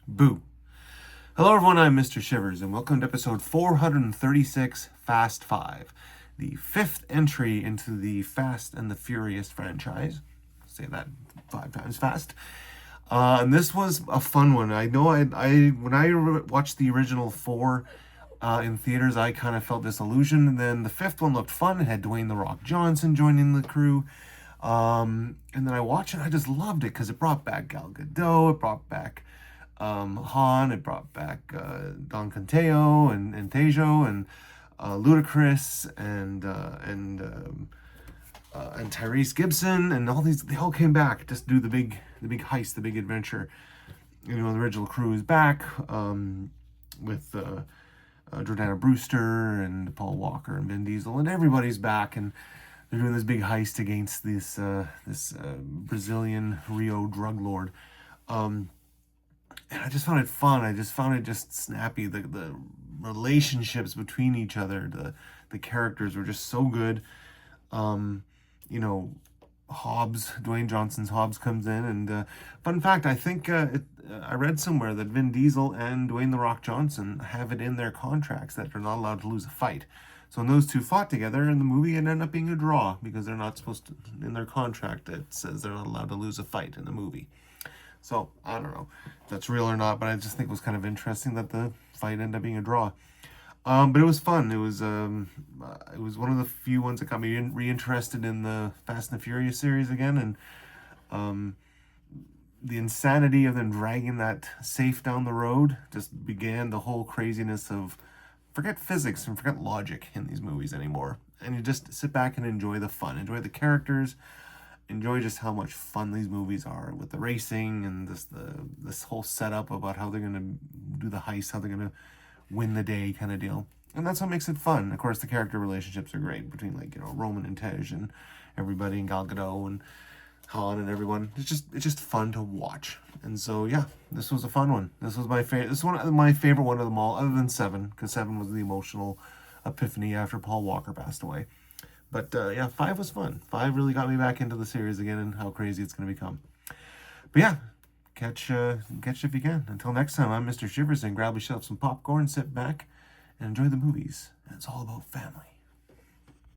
Boo. Hello, everyone. I'm Mr. Shivers, and welcome to episode 436 Fast Five, the fifth entry into the Fast and the Furious franchise. Say that 5 times fast. And this was a fun one. I know when I watched the original four in theaters, I kind of felt disillusioned. And then the fifth one looked fun. It had Dwayne "The Rock" Johnson joining the crew. And then I watched it. I just loved it because it brought back Gal Gadot. It brought back Han. It brought back Don Canteo and Tejo and Ludacris and Tyrese Gibson and all these. They all came back just to do the big heist, the big adventure. You know, the original crew is back with Jordana Brewster and Paul Walker and Vin Diesel, and everybody's back, and they're doing this big heist against this Brazilian Rio drug lord. And I just found it fun. I just found it just snappy. The relationships between each other, the characters were just so good. You know, Dwayne Johnson's Hobbs comes in, and fun fact, I think I read somewhere that Vin Diesel and Dwayne "The Rock" Johnson have it in their contracts that they're not allowed to lose a fight. So when those two fought together in the movie, it ended up being a draw because they're not supposed to, in their contract, it says they're not allowed to lose a fight in the movie. So I don't know if that's real or not, but I just think it was kind of interesting that the fight ended up being a draw. But it was fun. It was one of the few ones that got me reinterested in the Fast and the Furious series again, and the insanity of them dragging that safe down the road just began the whole craziness of forget physics and forget logic in these movies anymore, and you just sit back and enjoy the fun, enjoy the characters, enjoy just how much fun these movies are with the racing and this whole setup about how they're gonna do the heist, how they're gonna win the day kind of deal. And that's what makes it fun. Of course, the character relationships are great between, like, you know, Roman and Tej and everybody, and Gal Gadot and Han and everyone. It's just fun to watch. And so yeah, this was a fun one. This was my favorite. This is one of my favorite one of them all, other than Seven, because Seven was the emotional epiphany after Paul Walker passed away. But yeah, Five was fun. Five really got me back into the series again and how crazy it's going to become. But yeah, catch if you can. Until next time, I'm Mr. Shivers, and grab yourself some popcorn, sit back, and enjoy the movies. And it's all about family.